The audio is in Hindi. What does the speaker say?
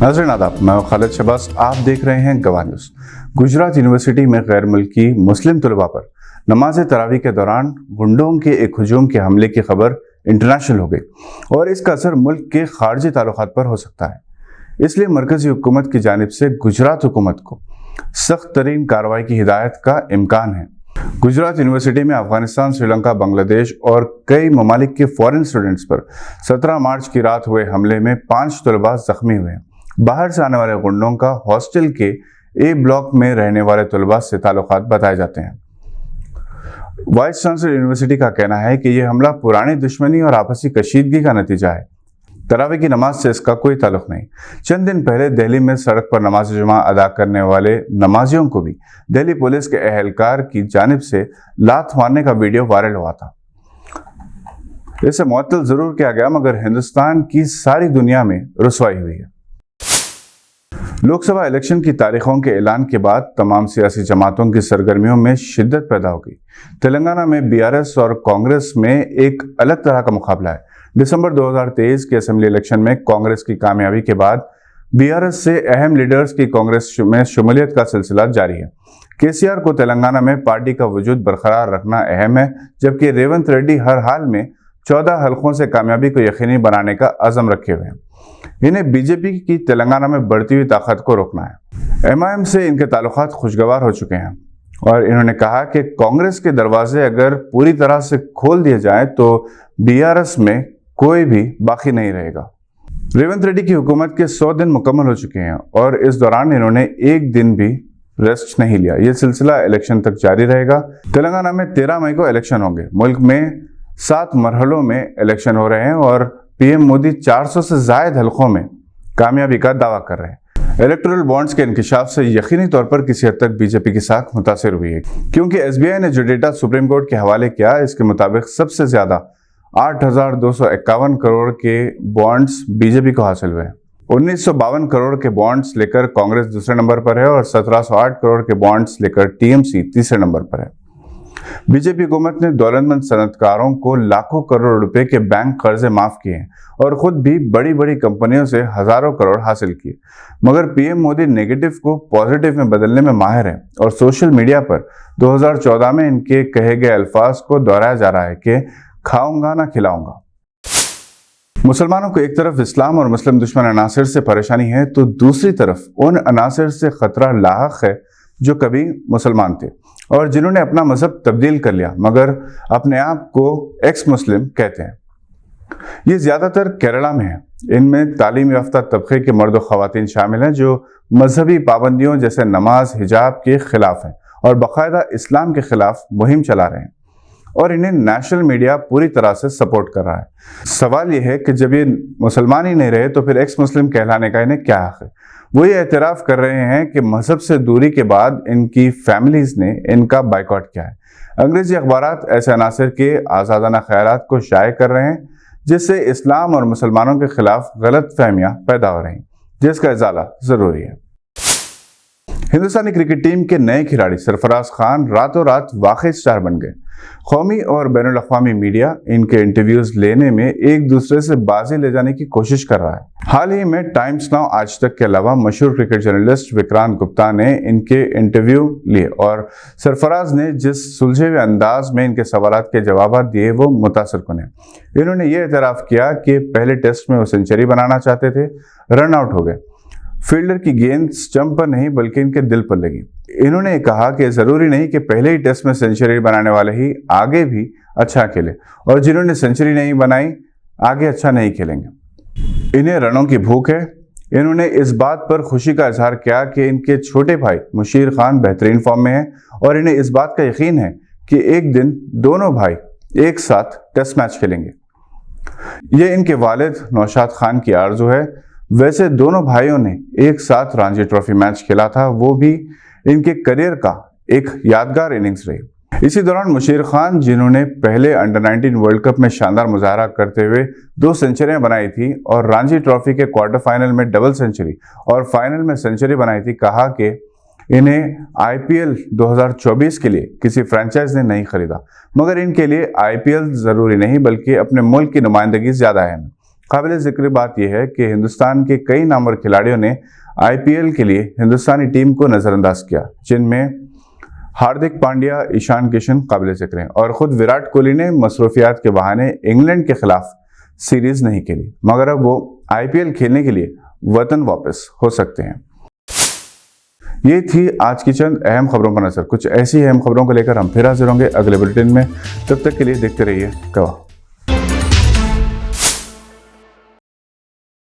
नाज़रीन आदाब, मैं खालिद शहबाज। आप देख रहे हैं गवाह न्यूज़। गुजरात यूनिवर्सिटी में गैर मुल्की मुस्लिम तलबा पर नमाज तरावी के दौरान गुंडों के एक हुजूम के हमले की खबर इंटरनेशनल हो गई और इसका असर मुल्क के खारजी ताल्लुकात पर हो सकता है। इसलिए मरकजी हुकूमत की जानिब से गुजरात हुकूमत को सख्त तरीन कार्रवाई की हिदायत का इम्कान है। गुजरात यूनिवर्सिटी में अफगानिस्तान, श्रीलंका, बांग्लादेश और कई ममालिक के फॉरेन स्टूडेंट्स पर 17 मार्च की रात हुए हमले में 5 तलबा जख्मी हुए हैं। बाहर से आने वाले गुंडों का हॉस्टल के ए ब्लॉक में रहने वाले तलबा से ताल्लुकात बताए जाते हैं। वाइस चांसलर यूनिवर्सिटी का कहना है कि यह हमला पुरानी दुश्मनी और आपसी कशीदगी का नतीजा है। तरावी की नमाज से इसका कोई ताल्लुक नहीं। चंद दिन पहले दिल्ली में सड़क पर नमाज जुमा अदा करने वाले नमाजियों को भी दिल्ली पुलिस के एहलकार की जानिब से लात मारने का वीडियो वायरल हुआ था। इसे मुअत्तल जरूर किया गया, मगर हिंदुस्तान की सारी दुनिया में रुसवाई हुई है। लोकसभा इलेक्शन की तारीखों के ऐलान के बाद तमाम सियासी जमातों की सरगर्मियों में शिद्दत पैदा हो गई। तेलंगाना में बीआरएस और कांग्रेस में एक अलग तरह का मुकाबला है। दिसंबर 2023 के असेंबली इलेक्शन में कांग्रेस की कामयाबी के बाद बीआरएस से अहम लीडर्स की कांग्रेस में शमूलियत का सिलसिला जारी है। केसीआर को तेलंगाना में पार्टी का वजूद बरकरार रखना अहम है, जबकि रेवंत रेड्डी हर हाल में 14 हल्कों से कामयाबी को यकीनी बनाने का अज़म रखे हुए हैं। इन्हें बीजेपी की तेलंगाना में बढ़ती हुई ताकत को रोकना है। एमआईएम से इनके ताल्लुकात खुशगवार हो चुके हैं और इन्होंने कहा कि कांग्रेस के दरवाजे अगर पूरी तरह से खोल दिए जाए तो बीआरएस में कोई भी बाकी नहीं रहेगा। रेवंत रेड्डी की हुकूमत के 100 दिन मुकम्मल हो चुके हैं और इस दौरान इन्होंने एक दिन भी रेस्ट नहीं लिया। यह सिलसिला इलेक्शन तक जारी रहेगा। तेलंगाना में 13 मई को इलेक्शन होंगे। मुल्क में 7 मरहलों में इलेक्शन हो रहे हैं और पीएम मोदी 400 से ज्यादा हलकों में कामयाबी का दावा कर रहे हैं। इलेक्टोरल बॉन्ड्स के इंकिशाफ से यकीनी तौर पर किसी हद तक बीजेपी की साख मुतासिर हुई है, क्योंकि एसबीआई ने जो डेटा सुप्रीम कोर्ट के हवाले किया, इसके मुताबिक सबसे ज्यादा 8,251 करोड़ के बॉन्ड्स बीजेपी को हासिल हुए। 1952 करोड़ के बॉन्ड्स लेकर कांग्रेस दूसरे नंबर पर है और 1708 करोड़ के बॉन्ड्स लेकर टीएमसी तीसरे नंबर पर है। बीजेपी हुकूमत ने दौलतमंद सनतकारों को लाखों करोड़ रुपए के बैंक कर्जे माफ किए और खुद भी बड़ी बड़ी कंपनियों से हजारों करोड़ हासिल किए, मगर पीएम मोदी नेगेटिव को पॉजिटिव में बदलने में माहिर है और सोशल मीडिया पर 2014 में इनके कहे गए अल्फाज को दोहराया जा रहा है कि खाऊंगा ना खिलाऊंगा। मुसलमानों को एक तरफ इस्लाम और मुस्लिम दुश्मन अनासिर से परेशानी है तो दूसरी तरफ उन अनासिर से खतरा लाहक है जो कभी मुसलमान थे और जिन्होंने अपना मजहब तब्दील कर लिया मगर अपने आप को एक्स मुस्लिम कहते हैं। ये ज्यादातर केरला में है। इनमें तालीम याफ्ता तबके के मर्द और खवातीन शामिल हैं जो मजहबी पाबंदियों जैसे नमाज, हिजाब के खिलाफ हैं और बाकायदा इस्लाम के खिलाफ मुहिम चला रहे हैं और इन्हें नेशनल मीडिया पूरी तरह से सपोर्ट कर रहा है। सवाल यह है कि जब ये मुसलमान ही नहीं रहे तो फिर एक्स मुस्लिम कहलाने का इन्हें क्या हक है। वो ये एतराफ़ कर रहे हैं कि मजहब से दूरी के बाद इनकी फैमिलीज ने इनका बाइकआउट किया है। अंग्रेजी अखबारात ऐसे अनासर के आज़ादाना ख्यालात को शाये कर रहे हैं जिससे इस्लाम और मुसलमानों के खिलाफ गलत फहमियाँ पैदा हो रही हैं, जिसका इजाला ज़रूरी है। हिंदुस्तानी क्रिकेट टीम के नए खिलाड़ी सरफराज खान रातों रात वाकई स्टार बन गए। कौमी और बैनुल अक़वामी मीडिया इनके इंटरव्यूज लेने में एक दूसरे से बाजी ले जाने की कोशिश कर रहा है। हाल ही में टाइम्स नाउ, आज तक के अलावा मशहूर क्रिकेट जर्नलिस्ट विक्रांत गुप्ता ने इनके इंटरव्यू लिए और सरफराज ने जिस सुलझे हुए अंदाज में इनके सवालात के जवाब दिए वो मुतासिरकुन है। इन्होंने ये एतराफ़ किया कि पहले टेस्ट में वो सेंचुरी बनाना चाहते थे, रन आउट हो गए। फील्डर की गेंद स्टंप पर नहीं बल्कि इनके दिल पर लगी। इन्होंने कहा कि जरूरी नहीं कि पहले ही टेस्ट में सेंचुरी बनाने वाले ही आगे भी अच्छा खेले और जिन्होंने सेंचुरी नहीं बनाई आगे अच्छा नहीं खेलेंगे। इन्हें रनों की भूख है। इन्होंने इस बात पर खुशी का इजहार किया कि इनके छोटे भाई मुशीर खान बेहतरीन फॉर्म में हैं और इन्हें इस बात का यकीन है कि एक दिन दोनों भाई एक साथ टेस्ट मैच खेलेंगे। ये इनके वालिद नौशाद खान की आरज़ू है। वैसे दोनों भाइयों ने एक साथ रणजी ट्रॉफी मैच खेला था, वो भी इनके करियर का एक यादगार इनिंग्स रही। इसी दौरान मुशीर खान, जिन्होंने पहले अंडर 19 वर्ल्ड कप में शानदार मुजाहरा करते हुए 2 सेंचुरियां बनाई थी और रणजी ट्रॉफी के क्वार्टर फाइनल में डबल सेंचुरी और फाइनल में सेंचुरी बनाई थी, कहा कि इन्हें आईपीएल 2024 के लिए किसी फ्रेंचाइज ने नहीं खरीदा, मगर इनके लिए आईपीएल जरूरी नहीं बल्कि अपने मुल्क की नुमाइंदगी ज्यादा अहम है। काबिल जिक्र बात यह है कि हिंदुस्तान के कई नामवर खिलाड़ियों ने आईपीएल के लिए हिंदुस्तानी टीम को नजरअंदाज किया, जिनमें हार्दिक पांड्या, ईशान किशन काबिल जिक्र हैं और खुद विराट कोहली ने मसरूफियात के बहाने इंग्लैंड के खिलाफ सीरीज नहीं खेली, मगर अब वो आईपीएल खेलने के लिए वतन वापस हो सकते हैं। ये थी आज की चंद अहम खबरों पर नजर। कुछ ऐसी अहम खबरों को लेकर हम फिर हाजिर होंगे अगले बुलेटिन में। तब तक के लिए देखते रहिए गवाह।